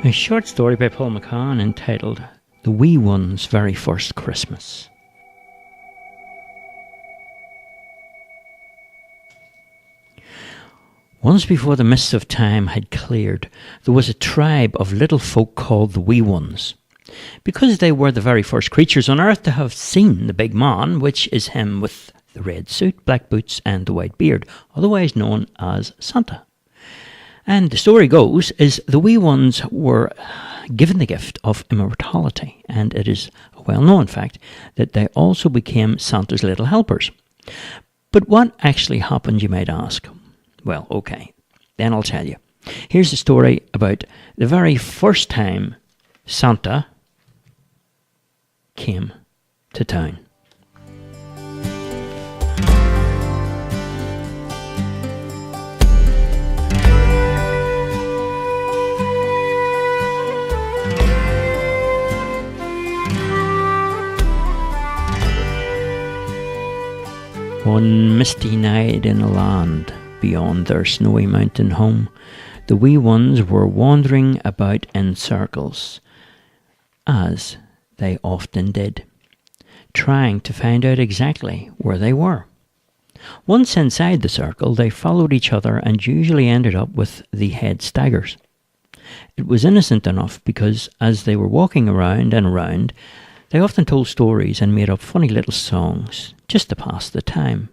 A short story by Paul McCann entitled The Wee One's Very First Christmas. Once before the mists of time had cleared, there was a tribe of little folk called the Wee Ones. Because they were the very first creatures on earth to have seen the big man, which is him with the red suit, black boots and the white beard, otherwise known as Santa. And the story goes is the wee ones were given the gift of immortality, and it is a well-known fact that they also became Santa's little helpers. But what actually happened, you might ask? Well, okay, then I'll tell you. Here's a story about the very first time Santa came to town. One misty night in a land beyond their snowy mountain home, the wee ones were wandering about in circles, as they often did, trying to find out exactly where they were. Once inside the circle, they followed each other and usually ended up with the head staggers. It was innocent enough because as they were walking around and around, they often told stories and made up funny little songs just to pass the time.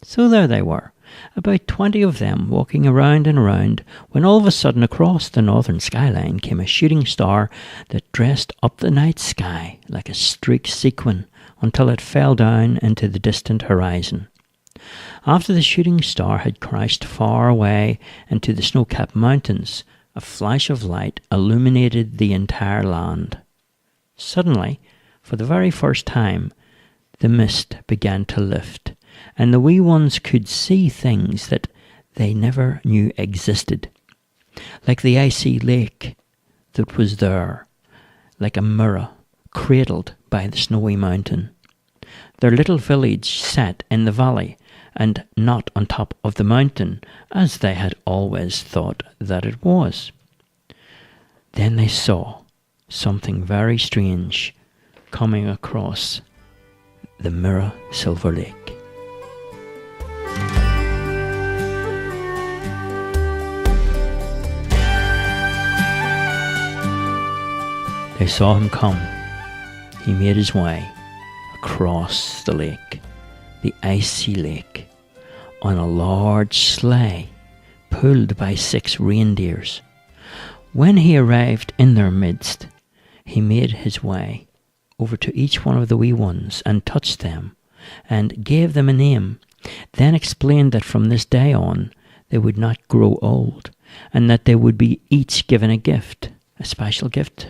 So there they were, about 20 of them walking around and around, when all of a sudden across the northern skyline came a shooting star that dressed up the night sky like a streaked sequin until it fell down into the distant horizon. After the shooting star had crashed far away into the snow-capped mountains, a flash of light illuminated the entire land. Suddenly, for the very first time, the mist began to lift, and the wee ones could see things that they never knew existed, like the icy lake that was there, like a mirror cradled by the snowy mountain. Their little village sat in the valley, and not on top of the mountain, as they had always thought that it was. Then they saw something very strange coming across the mirror silver lake. They saw him come. He made his way across the lake, the icy lake, on a large sleigh pulled by 6 reindeers. When he arrived in their midst, he made his way over to each one of the wee ones and touched them and gave them a name, then explained that from this day on they would not grow old and that they would be each given a gift, a special gift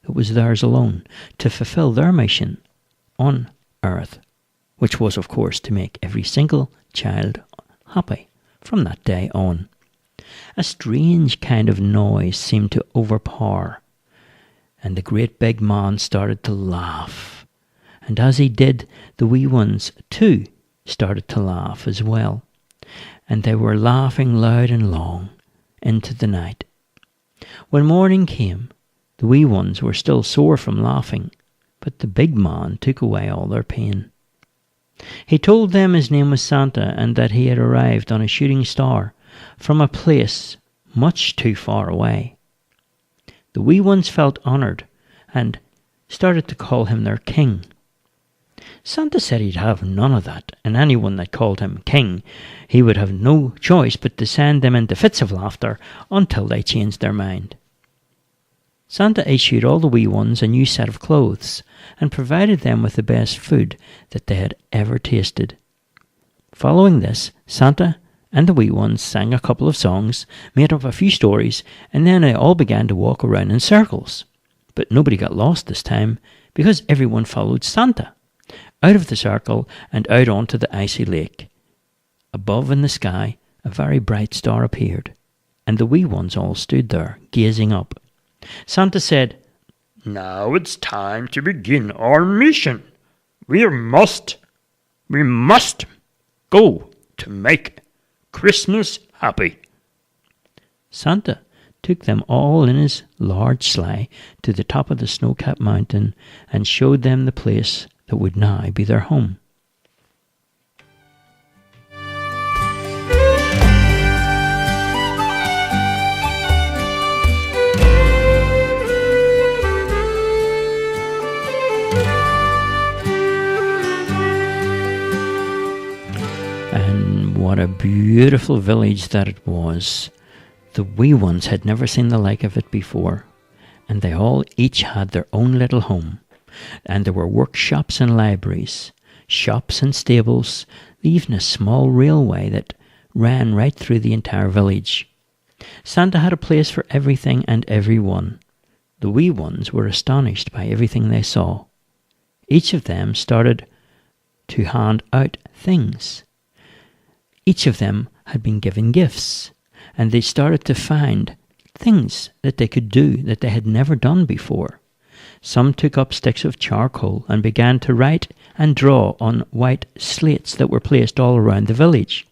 that was theirs alone to fulfill their mission on earth, which was of course to make every single child happy from that day on. A strange kind of noise seemed to overpower, and the great big man started to laugh. And as he did, the wee ones too started to laugh as well. And they were laughing loud and long into the night. When morning came, the wee ones were still sore from laughing, but the big man took away all their pain. He told them his name was Santa and that he had arrived on a shooting star from a place much too far away. The wee ones felt honoured and started to call him their king. Santa said he'd have none of that, and anyone that called him king, he would have no choice but to send them into fits of laughter until they changed their mind. Santa issued all the wee ones a new set of clothes and provided them with the best food that they had ever tasted. Following this, Santa and the wee ones sang a couple of songs, made up a few stories, and then they all began to walk around in circles. But nobody got lost this time, because everyone followed Santa, out of the circle and out onto the icy lake. Above in the sky, a very bright star appeared, and the wee ones all stood there, gazing up. Santa said, "Now it's time to begin our mission. We must go to make Christmas happy." Santa took them all in his large sleigh to the top of the snow-capped mountain and showed them the place that would now be their home. And what a beautiful village that it was. The wee ones had never seen the like of it before, and they all each had their own little home. And there were workshops and libraries, shops and stables, even a small railway that ran right through the entire village. Santa had a place for everything and everyone. The wee ones were astonished by everything they saw. Each of them started to hand out things. Each of them had been given gifts, and they started to find things that they could do that they had never done before. Some took up sticks of charcoal and began to write and draw on white slates that were placed all around the village.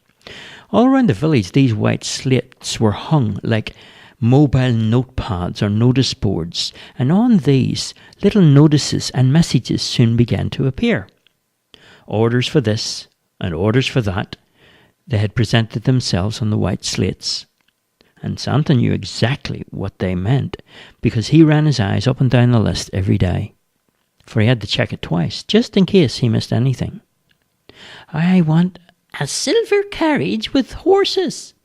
All around the village, these white slates were hung like mobile notepads or notice boards, and on these little notices and messages soon began to appear. Orders for this and orders for that. They had presented themselves on the white slates, and Santa knew exactly what they meant, because he ran his eyes up and down the list every day, for he had to check it twice, just in case he missed anything. I want a silver carriage with horses.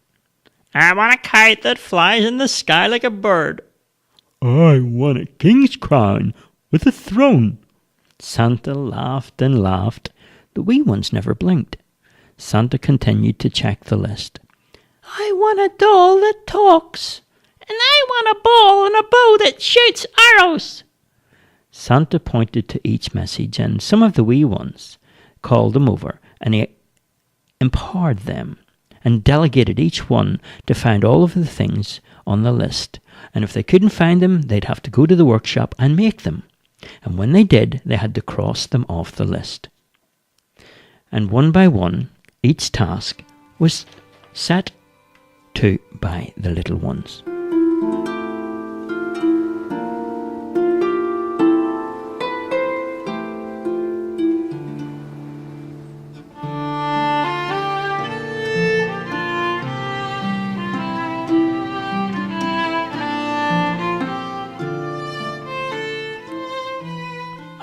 I want a kite that flies in the sky like a bird. I want a king's crown with a throne. Santa laughed and laughed. The wee ones never blinked. Santa continued to check the list. I want a doll that talks, and I want a ball and a bow that shoots arrows. Santa pointed to each message, and some of the wee ones called them over, and he empowered them and delegated each one to find all of the things on the list. And if they couldn't find them, they'd have to go to the workshop and make them. And when they did, they had to cross them off the list. And one by one, each task was set to by the little ones.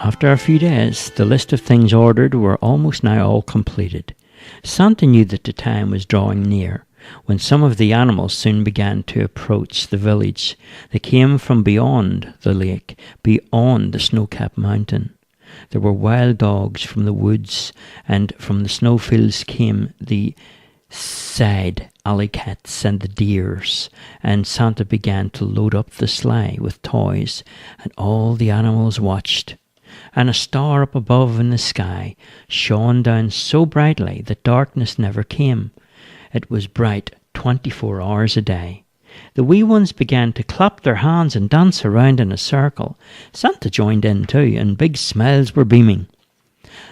After a few days, the list of things ordered were almost now all completed. Santa knew that the time was drawing near, when some of the animals soon began to approach the village. They came from beyond the lake, beyond the snow-capped mountain. There were wild dogs from the woods, and from the snowfields came the side alley cats and the deers, and Santa began to load up the sleigh with toys, and all the animals watched. And a star up above in the sky shone down so brightly that darkness never came. It was bright 24 hours a day. The wee ones began to clap their hands and dance around in a circle. Santa joined in too, and big smiles were beaming.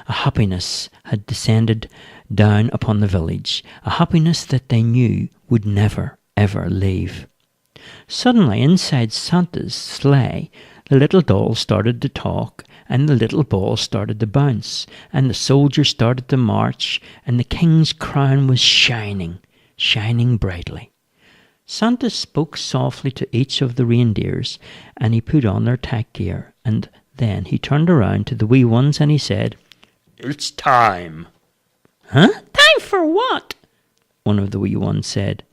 A happiness had descended down upon the village, a happiness that they knew would never, ever leave. Suddenly, inside Santa's sleigh, the little doll started to talk, and the little ball started to bounce, and the soldiers started to march, and the king's crown was shining, shining brightly. Santa spoke softly to each of the reindeers, and he put on their tack gear, and then he turned around to the wee ones and he said, It's time. Huh? Time for what? One of the wee ones said.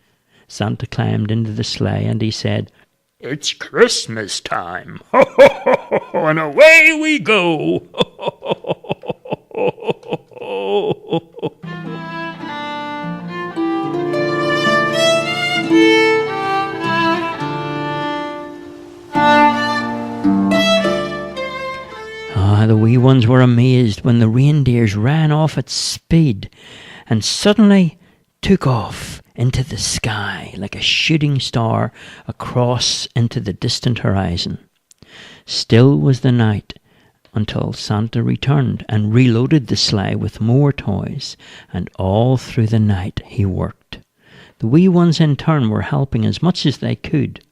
Santa climbed into the sleigh and he said, It's Christmas time. Ho, ho, ho, ho, ho, and away we go. Ho, ho, ho, ho, ho, ho, ho, ho. The wee ones were amazed when the reindeers ran off at speed and suddenly took off into the sky like a shooting star across into the distant horizon. Still was the night until Santa returned and reloaded the sleigh with more toys, and all through the night he worked. The wee ones in turn were helping as much as they could.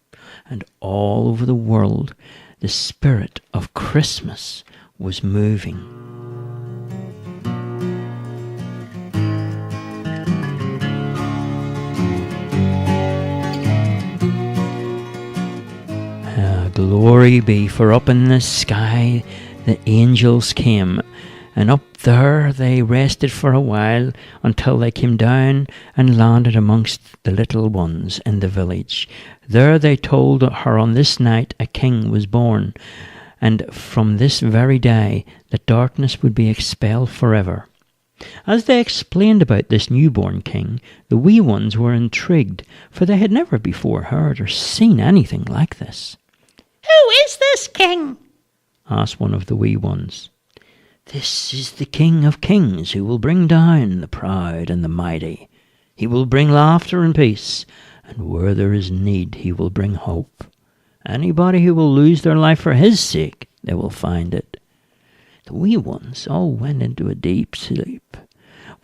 and all over the world the spirit of Christmas was moving. Glory be, for up in the sky the angels came, and up there they rested for a while until they came down and landed amongst the little ones in the village. There they told her on this night a king was born, and from this very day the darkness would be expelled forever. As they explained about this newborn king, the wee ones were intrigued, for they had never before heard or seen anything like this. "Who is this king?" asked one of the wee ones. "This is the King of Kings, who will bring down the proud and the mighty. He will bring laughter and peace, and where there is need he will bring hope. Anybody who will lose their life for his sake, they will find it." The wee ones all went into a deep sleep,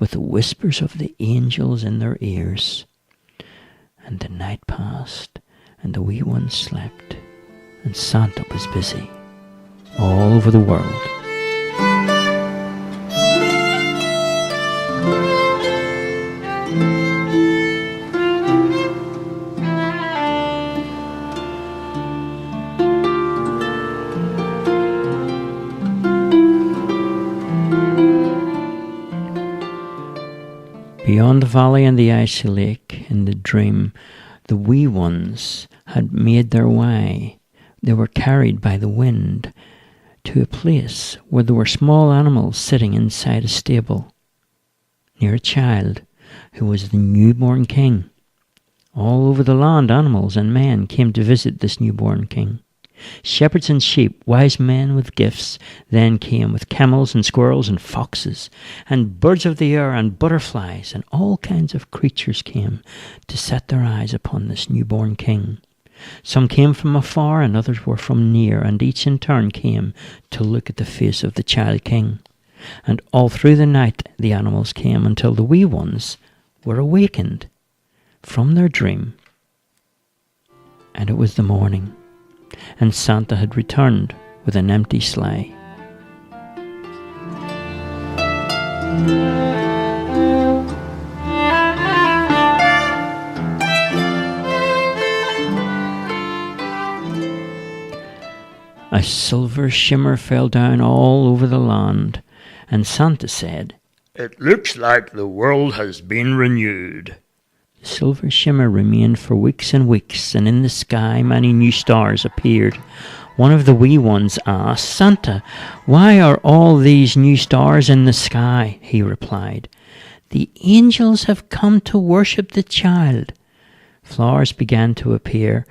with the whispers of the angels in their ears. And the night passed, and the wee ones slept, and Santa was busy all over the world. Beyond the valley and the icy lake, in the dream, the wee ones had made their way. They were carried by the wind to a place where there were small animals sitting inside a stable, near a child who was the newborn king. All over the land, animals and men came to visit this newborn king. Shepherds and sheep, wise men with gifts, then came with camels and squirrels and foxes, and birds of the air and butterflies, and all kinds of creatures came to set their eyes upon this newborn king. Some came from afar and others were from near, and each in turn came to look at the face of the child king. And all through the night the animals came until the wee ones were awakened from their dream. And it was the morning, and Santa had returned with an empty sleigh. A silver shimmer fell down all over the land, and Santa said, "It looks like the world has been renewed." The silver shimmer remained for weeks and weeks, and in the sky many new stars appeared. One of the wee ones asked, "Santa, why are all these new stars in the sky?" He replied, "The angels have come to worship the child." Flowers began to appear,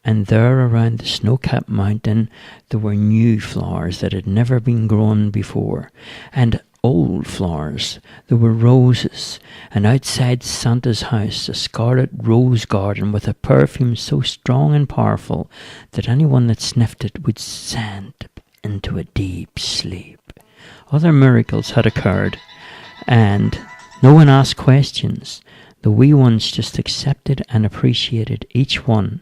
and there around the snow-capped mountain there were new flowers that had never been grown before, and old flowers. There were roses, and outside Santa's house a scarlet rose garden with a perfume so strong and powerful that anyone that sniffed it would sink into a deep sleep. Other miracles had occurred, and no one asked questions. The wee ones just accepted and appreciated each one.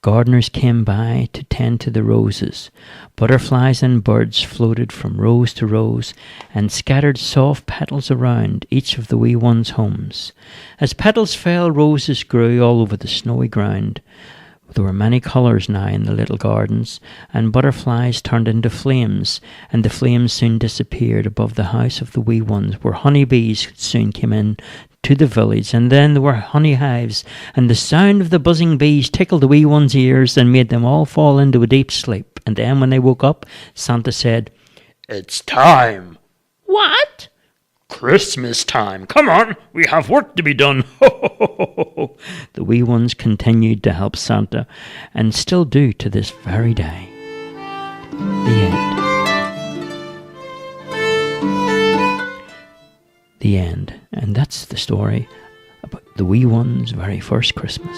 Gardeners came by to tend to the roses. Butterflies and birds floated from rose to rose and scattered soft petals around each of the wee ones' homes. As petals fell, roses grew all over the snowy ground. There were many colours now in the little gardens, and butterflies turned into flames, and the flames soon disappeared above the house of the wee ones, where honeybees soon came in to the village, and then there were honey hives, and the sound of the buzzing bees tickled the wee ones' ears and made them all fall into a deep sleep. And then when they woke up, Santa said, "It's time. "What?" Christmas time. Come on, we have work to be done." Ho, ho, ho, ho, ho. The wee ones continued to help Santa, and still do to this very day. The end. The end. And that's the story about the wee ones' very first Christmas.